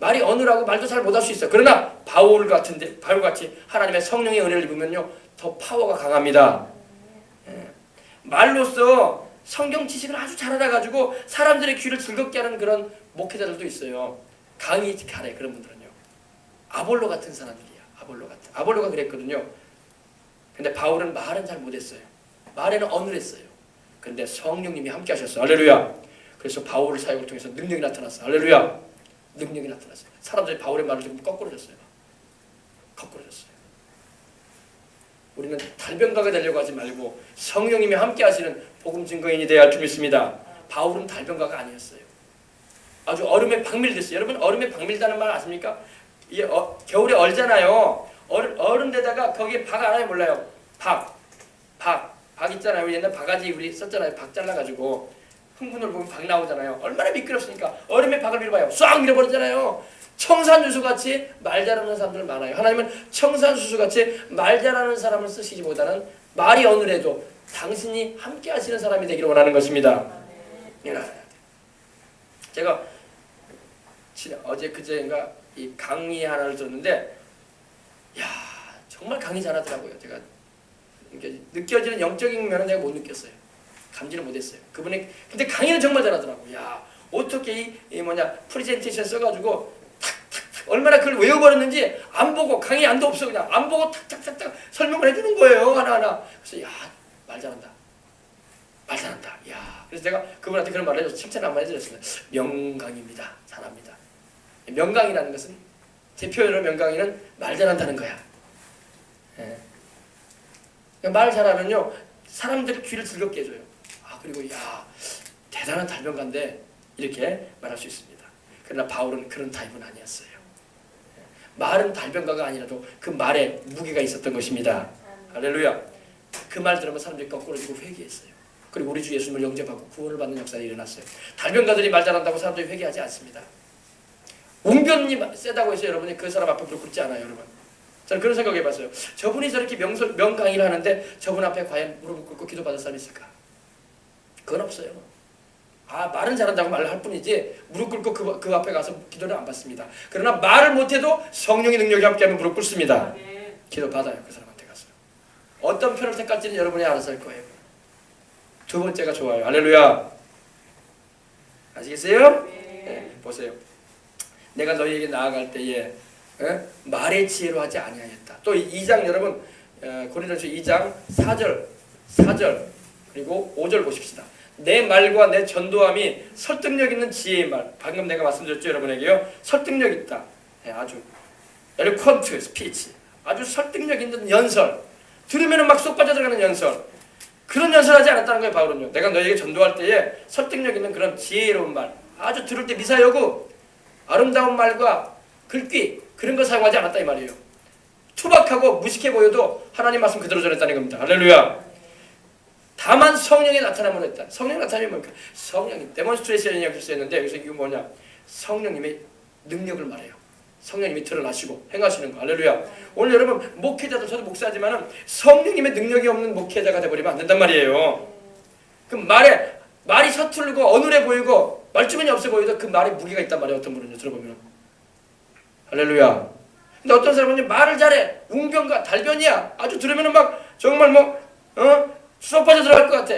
말이 어눌하고 말도 잘 못할 수 있어요. 그러나 바울같이 하나님의 성령의 은혜를 입으면요 더 파워가 강합니다. 말로써 성경 지식을 아주 잘 알아가지고 사람들의 귀를 즐겁게 하는 그런 목회자들도 있어요. 강의 잘해 그런 분들은요. 아볼로 같은 사람들이야. 아볼로가 그랬거든요. 근데 바울은 말은 잘 못했어요. 말에는 어눌했어요. 그런데 성령님이 함께 하셨어요. 할렐루야. 그래서 바울의 사역을 통해서 능력이 나타났어요. 할렐루야. 능력이 나타났어요. 사람들이 바울의 말을 듣고 거꾸로졌어요. 우리는 달변가가 되려고 하지 말고 성령님이 함께 하시는 복음 증거인이 되어야 할 줄 믿습니다. 바울은 달변가가 아니었어요. 아주 얼음에 박밀됐어요. 여러분 얼음에 박밀다는 말 아십니까? 겨울에 얼잖아요. 얼은 데다가 거기에 박 알아요 몰라요? 박 있잖아요. 옛날 바가지 우리 썼잖아요. 박 잘라가지고 흥분을 보면 박 나오잖아요. 얼마나 미끄럽습니까? 얼음에 박을 밀어봐요. 싹 밀어버리잖아요. 청산유수같이 말 잘하는 사람들 많아요. 하나님은 청산유수같이 말 잘하는 사람을 쓰시기보다는 말이 어느래도 당신이 함께 하시는 사람이 되기를 원하는 것입니다. 제가 어제 그제인가 이 강의 하나를 들었는데 야 정말 강의 잘하더라고요. 제가 느껴지는 영적인 면은 내가 못 느꼈어요. 감지를 못했어요. 그분이 근데 강의는 정말 잘하더라고요. 야 어떻게 이 프레젠테이션 써가지고 탁탁탁 얼마나 그걸 외워버렸는지 안 보고 강의 안도 없어 그냥 안 보고 탁탁탁탁 설명을 해주는 거예요 하나하나. 그래서 야 말 잘한다. 야 그래서 제가 그분한테 그런 말을 해줘서 칭찬 한번 해드렸습니다. 명강입니다. 잘합니다. 명강이라는 것은 제 표현으로 명강이는 말 잘한다는 거야. 말 잘하면요 사람들이 귀를 즐겁게 해줘요. 그리고 야 대단한 달변가인데 이렇게 말할 수 있습니다. 그러나 바울은 그런 타입은 아니었어요. 말은 달변가가 아니라도 그 말에 무게가 있었던 것입니다. 할렐루야. 그 말 들으면 사람들이 거꾸로 지고 회개했어요. 그리고 우리 주 예수님을 영접하고 구원을 받는 역사가 일어났어요. 달변가들이 말 잘한다고 사람들이 회개하지 않습니다. 웅변이 세다고 해서 여러분이 그 사람 앞에 무릎 꿇지 않아요. 여러분 저는 그런 생각 해봤어요. 저분이 저렇게 명강의를 하는데 저분 앞에 과연 무릎을 꿇고 기도받을 사람이 있을까? 그건 없어요. 말은 잘한다고 말을 할 뿐이지 무릎 꿇고 그 앞에 가서 기도를 안 받습니다. 그러나 말을 못해도 성령의 능력이 함께하면 무릎 꿇습니다. 기도 받아요. 그 사람한테 가서. 어떤 편을 택할지는 여러분이 알아서 할 거예요. 두 번째가 좋아요. 할렐루야. 아시겠어요? 네, 보세요. 내가 너희에게 나아갈 때에 말의 지혜로 하지 아니하였다. 또 2장 여러분 고린도서 2장 4절 그리고 5절 보십시다. 내 말과 내 전도함이 설득력 있는 지혜의 말. 방금 내가 말씀드렸죠 여러분에게요. 설득력 있다. 아주 엘리퀀트 스피치. 아주 설득력 있는 연설. 들으면 막 쏙 빠져들어가는 연설. 그런 연설하지 않았다는 거예요 바울은요. 내가 너에게 전도할 때에 설득력 있는 그런 지혜로운 말. 아주 들을 때 미사여구 아름다운 말과 글귀 그런 거 사용하지 않았다 이 말이에요. 투박하고 무식해 보여도 하나님 말씀 그대로 전했다는 겁니다. 할렐루야. 다만 성령의 나타남으로 했다. 성령 나타남이 뭡니까? 성령이 데몬스트레이션이라고 쓰였는데 여기서 이게 뭐냐? 성령님의 능력을 말해요. 성령님이 드러나시고 행하시는 거. 할렐루야. 오늘 여러분 목회자도 저도 목사지만은 성령님의 능력이 없는 목회자가 돼버리면 안 된단 말이에요. 그 말이 서툴고 어눌해 보이고 말주변이 없어 보여도 그 말에 무게가 있단 말이에요. 어떤 분은요 들어보면. 할렐루야. 근데 어떤 사람은 말을 잘해. 웅변가 달변이야. 아주 들으면은 막 정말 쏙 빠져 들어갈 것 같아.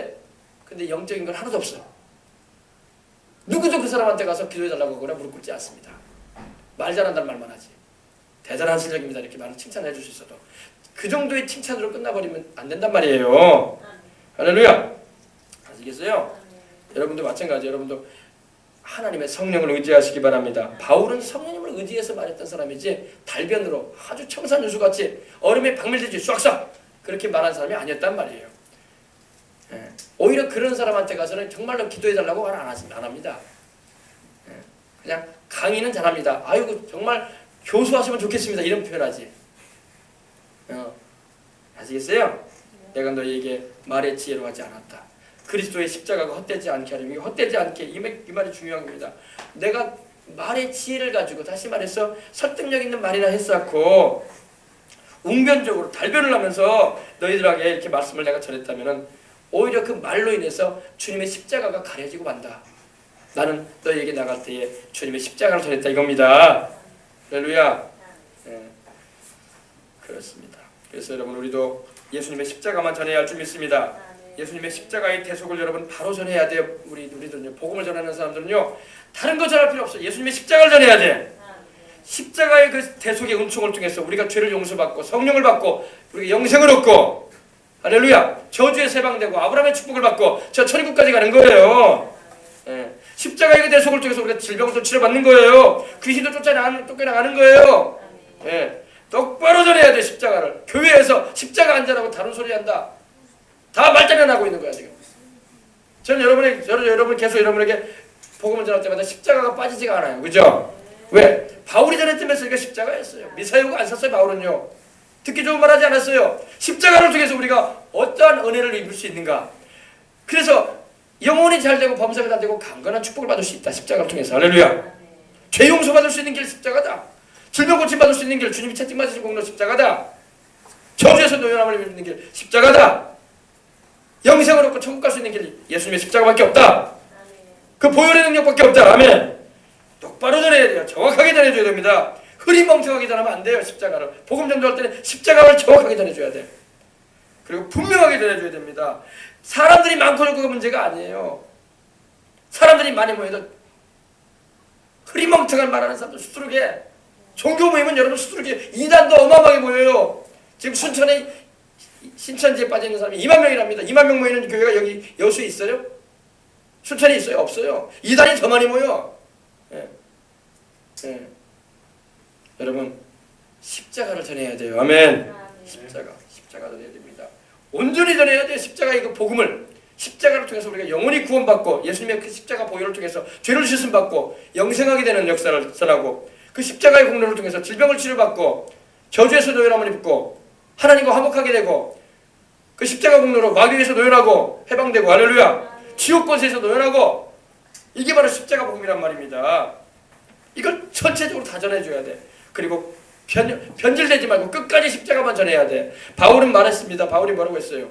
근데 영적인 건 하나도 없어. 누구도 그 사람한테 가서 기도해달라고 하거나 무릎 꿇지 않습니다. 말 잘한다는 말만 하지. 대단한 실력입니다. 이렇게 말을 칭찬해 줄 수 있어도 그 정도의 칭찬으로 끝나버리면 안 된단 말이에요. 할렐루야. 아시겠어요? 여러분도 마찬가지. 여러분도 하나님의 성령을 의지하시기 바랍니다. 바울은 성령님을 의지해서 말했던 사람이지 달변으로 아주 청산유수같이 얼음에 박밀듯이 싹싹 그렇게 말한 사람이 아니었단 말이에요. 오히려 그런 사람한테 가서는 정말로 기도해달라고 말 안 합니다. 그냥 강의는 잘합니다. 아이고 정말 교수하시면 좋겠습니다. 이런 표현하지. 아시겠어요? 내가 너희에게 말의 지혜로 하지 않았다. 그리스도의 십자가가 헛되지 않게 하려면 헛되지 않게 이 말이 중요한 겁니다. 내가 말의 지혜를 가지고 다시 말해서 설득력 있는 말이나 했었고 웅변적으로 달변을 하면서 너희들에게 이렇게 말씀을 내가 전했다면은 오히려 그 말로 인해서 주님의 십자가가 가려지고 만다. 나는 너희에게 나갈 때에 주님의 십자가를 전했다 이겁니다. 할렐루야. 그렇습니다. 그래서 여러분 우리도 예수님의 십자가만 전해야 할 줄 믿습니다. 예수님의 십자가의 대속을 여러분 바로 전해야 돼요. 우리들은요. 복음을 전하는 사람들은요. 다른 거 전할 필요 없어요. 예수님의 십자가를 전해야 돼. 십자가의 그 대속의 은총을 통해서 우리가 죄를 용서받고 성령을 받고 우리가 영생을 얻고 할렐루야. 저주에 세방되고 아브라함의 축복을 받고 저 천국까지 가는 거예요. 십자가의 그 대속을 통해서 우리가 질병도 치료받는 거예요. 귀신도 쫓겨나가는 거예요. 똑바로 전해야 돼. 십자가를. 교회에서 십자가 한자라고 다른 소리 한다. 다 말장난하고 있는 거야 지금. 저는 여러분 계속 여러분에게 복음을 전할 때마다 십자가가 빠지지가 않아요. 그죠? 왜? 바울이 전했던 메시지가 십자가였어요. 미사여가 안 샀어요. 바울은요. 듣기 좋은 말 하지 않았어요. 십자가를 통해서 우리가 어떠한 은혜를 입을 수 있는가. 그래서 영혼이 잘되고 범사가 잘되고 강건한 축복을 받을 수 있다. 십자가를 통해서. 할렐루야. 죄 용서 받을 수 있는 길 십자가다. 질병 고침 받을 수 있는 길 주님이 채찍맞으신 공로 십자가다. 저주에서 노연함을 입는 길 십자가다. 영생을 얻고 천국 갈 수 있는 길 예수님의 십자가밖에 없다. 그 보혈의 능력밖에 없다. 아멘. 똑바로 전해야 돼요. 정확하게 전해줘야 됩니다. 흐리멍텅하게 전하면 안 돼요. 십자가를. 복음 전도할 때는 십자가를 정확하게 전해줘야 돼. 그리고 분명하게 전해줘야 됩니다. 사람들이 많고 적고가 문제가 아니에요. 사람들이 많이 모여도 흐리멍텅한 말하는 사람들 수두룩해. 종교 모임은 여러분 수두룩해. 이단도 어마어마하게 모여요. 지금 순천에 신천지에 빠져있는 사람이 2만 명이랍니다. 2만 명 모이는 교회가 여기 여수에 있어요? 순천에 있어요? 없어요. 이단이 더 많이 모여. 여러분 십자가를 전해야 돼요. 아멘. 십자가 전해야 됩니다. 온전히 전해야 돼요. 십자가의 그 복음을. 십자가를 통해서 우리가 영원히 구원받고 예수님의 그 십자가 보혈을 통해서 죄를 씻음받고 영생하게 되는 역사를 전하고 그 십자가의 공로를 통해서 질병을 치료받고 저주에서 노연함을 입고 하나님과 화목하게 되고 그 십자가 공로로 마귀에서 노연하고 해방되고 할렐루야. 지옥 권세에서 노연하고 이게 바로 십자가 복음이란 말입니다. 이걸 전체적으로 다 전해줘야 돼. 그리고 변질되지 말고 끝까지 십자가만 전해야 돼. 바울은 말했습니다. 바울이 뭐라고 했어요?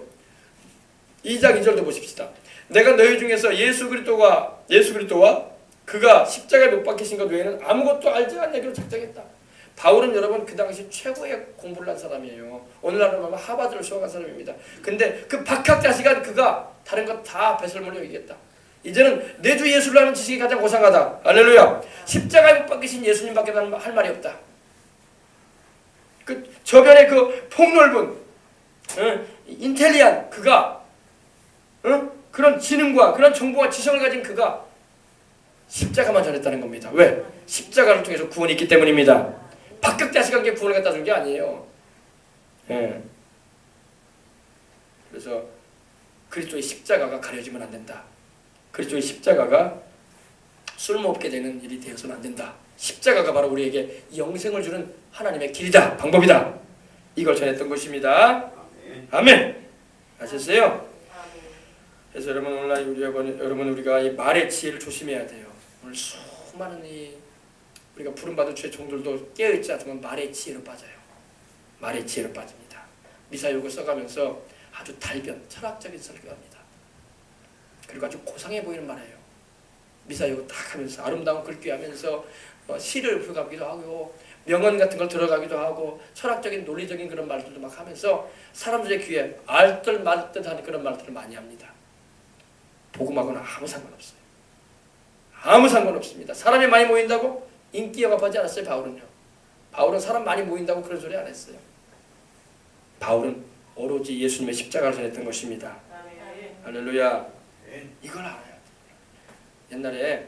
2장 2절도 보십시다. 내가 너희 중에서 예수 그리스도와 그가 십자가에 못 박히신 것 외에는 아무것도 알지 않내기로 작정했다. 바울은 여러분 그 당시 최고의 공부를 한 사람이에요. 오늘날로 보면 하버드를 수학한 사람입니다. 근데 그 박학다식한 그가 다른 것 다 배설물로 얘기했다. 이제는 내 주 예수를 아는 지식이 가장 고상하다. 할렐루야. 십자가에 못 박히신 예수님밖에 할 말이 없다. 그 저변의 그 폭넓은 인텔리한 그가 그런 지능과 그런 정보와 지성을 가진 그가 십자가만 전했다는 겁니다. 왜? 십자가를 통해서 구원이 있기 때문입니다. 박격다식한 게 구원을 갖다 준 게 아니에요. 그래서 그리스도의 십자가가 가려지면 안 된다. 그리스도의 십자가가 쓸모없게 되는 일이 되어서는 안 된다. 십자가가 바로 우리에게 영생을 주는 하나님의 길이다. 방법이다. 이걸 전했던 것입니다. 아멘. 아셨어요? 그래서 여러분 오늘날 우리가 이 말의 지혜를 조심해야 돼요. 오늘 수많은 우리가 부름받은 주의 종들도 깨어있지 않으면 말의 지혜로 빠져요. 말의 지혜로 빠집니다. 미사역을 써가면서 아주 달변, 철학적인 설교합니다. 그리고 아주 고상해 보이는 말이에요. 미사역을 딱 하면서 아름다운 글귀하면서 시를 풀어가기도 하고 명언 같은 걸 들어가기도 하고 철학적인 논리적인 그런 말들도 막 하면서 사람들의 귀에 알듯 말듯 하는 그런 말들을 많이 합니다. 복음하고는 아무 상관없어요. 아무 상관없습니다. 사람이 많이 모인다고 인기 영합하지 않았어요. 바울은요. 바울은 사람 많이 모인다고 그런 소리 안 했어요. 바울은 오로지 예수님의 십자가를 전했던 것입니다. 할렐루야. 이걸 알아야 돼요. 옛날에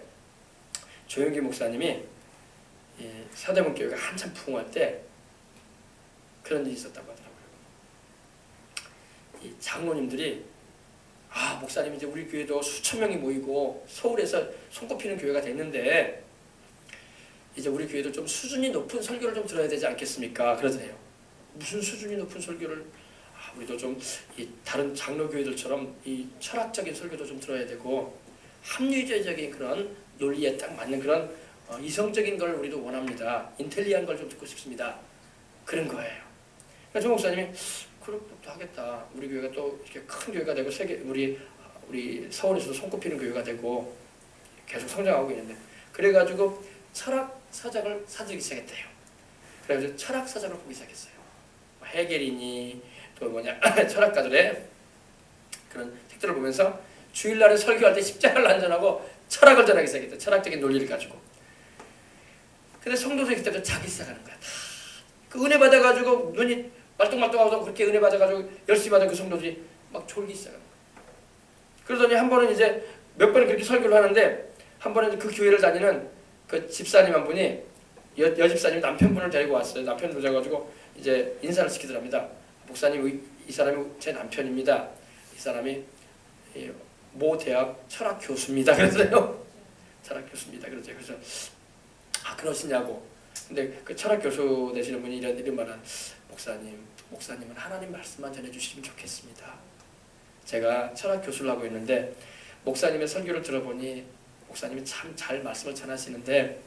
조용기 목사님이 이 서대문교회가 한참 부흥할 때 그런 일이 있었다고 하더라고요. 이 장로님들이 목사님 이제 우리 교회도 수천 명이 모이고 서울에서 손꼽히는 교회가 됐는데 이제 우리 교회도 좀 수준이 높은 설교를 좀 들어야 되지 않겠습니까? 그러더래요. 무슨 수준이 높은 설교를? 우리도 좀 이 다른 장로 교회들처럼 이 철학적인 설교도 좀 들어야 되고 합리주의적인 그런 논리에 딱 맞는 그런 이성적인 걸 우리도 원합니다. 인텔리한 걸 좀 듣고 싶습니다. 그런 거예요. 그러니까 조 목사님이 그렇게 하겠다. 우리 교회가 또 이렇게 큰 교회가 되고 우리 서울에서도 손꼽히는 교회가 되고 계속 성장하고 있는데 그래가지고 철학 사작을 사들이기 시작했대요. 그래가지고 철학 사작을 보기 시작했어요. 해겔이니 또 뭐냐 철학가들의 그런 책들을 보면서 주일날에 설교할 때 십자가를 안전하고 철학을 전하기 시작했대. 철학적인 논리를 가지고. 근데 성도들이 그때부터 자기 시작하는 거야. 다 그 은혜 받아가지고 눈이 말똥말똥하고 그렇게 은혜 받아가지고 열심히 받은 그 성도들이 막 졸기 시작하는 거야. 그러더니 한 번은 이제 몇 번은 그렇게 설교를 하는데 한 번은 그 교회를 다니는 그 집사님 한 분이 여집사님이 남편분을 데리고 왔어요. 남편을 데려가지고 이제 인사를 시키더랍니다. 목사님, 이 사람이 제 남편입니다. 이 사람이 모 대학 철학 교수입니다. 그랬어요. 철학 교수입니다. 그랬죠. 그래서 그러시냐고. 근데 그 철학 교수 되시는 분이 이런 말은 목사님은 하나님 말씀만 전해주시면 좋겠습니다. 제가 철학 교수를 하고 있는데 목사님의 설교를 들어보니 목사님이 참 잘 말씀을 전하시는데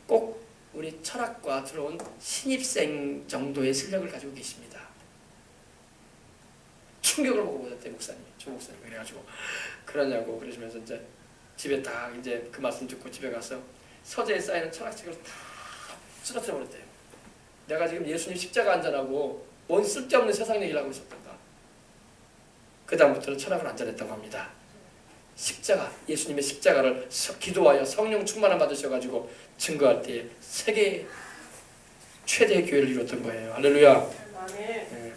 꼭 우리 철학과 들어온 신입생 정도의 실력을 가지고 계십니다. 충격을 먹어보셨대 목사님. 조 목사님 그래가지고 그러냐고 그러시면서 이제 집에 딱 이제 그 말씀 듣고 집에 가서 서재에 쌓이는 철학책을 다 쓰러뜨려 버렸대요. 내가 지금 예수님 십자가 안전하고 뭔 쓸데없는 세상 얘기를 하고 있었던가. 그 다음부터는 철학을 안전했다고 합니다. 십자가, 예수님의 십자가를 기도하여 성령 충만함 받으셔가지고 증거할 때 세계 최대의 교회를 이뤘던 거예요. 할렐루야. 네.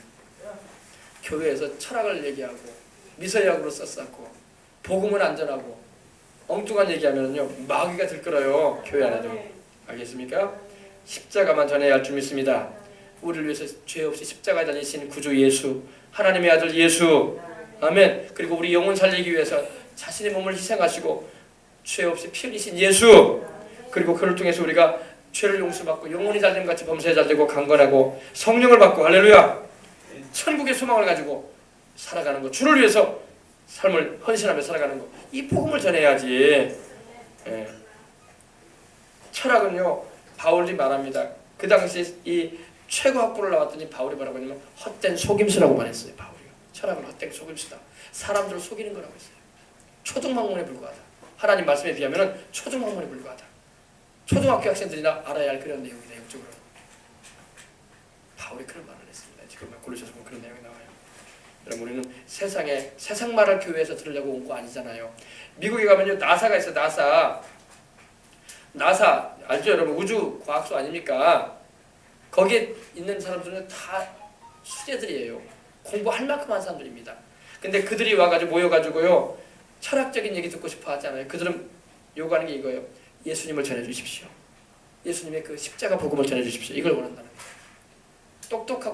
교회에서 철학을 얘기하고 미서약으로 썼었고 복음은 안전하고 엉뚱한 얘기하면요 마귀가 들끓어요. 교회 안에도. 알겠습니까? 십자가만 전해야 할 줄 믿습니다. 우리를 위해서 죄 없이 십자가에 달리신 구주 예수, 하나님의 아들 예수, 아멘. 그리고 우리 영혼 살리기 위해서 자신의 몸을 희생하시고 죄 없이 피 흘리신 예수, 그리고 그를 통해서 우리가 죄를 용서받고 영혼이 잘됨 같이 범사에 잘되고 강건하고 성령을 받고 할렐루야 천국의 소망을 가지고 살아가는 것, 주를 위해서 삶을 헌신하며 살아가는 것, 이 복음을 전해야지. 예. 철학은요 바울이 말합니다. 그 당시 이 최고 학부를 나왔더니 바울이 뭐라고 했냐면 헛된 속임수라고 말했어요. 바울이요. 철학은 헛된 속임수다. 사람들을 속이는 거라고 했어요. 초등학문에 불과하다. 하나님 말씀에 비하면 초등학문에 불과하다. 초등학교 학생들이나 알아야 할 그런 내용이다. 영적으로 바울이 그런 말을 했습니다. 지금 골로새서 보면 그런 내용이 나와요. 여러분 우리는 세상 말을 교회에서 들으려고 온 거 아니잖아요. 미국에 가면요 나사가 있어요. 나사 알죠 여러분? 우주 과학소 아닙니까? 거기에 있는 사람들은 다 수재들이에요. 공부할 만큼 한 사람들입니다. 근데 그들이 와가지고 모여가지고요 철학적인 얘기 듣고 싶어 하잖아요. 그들은 요구하는 게 이거예요. 예수님을 전해주십시오. 예수님의 그 십자가 복음을 전해주십시오. 이걸 원한다는 거예요. 똑똑하고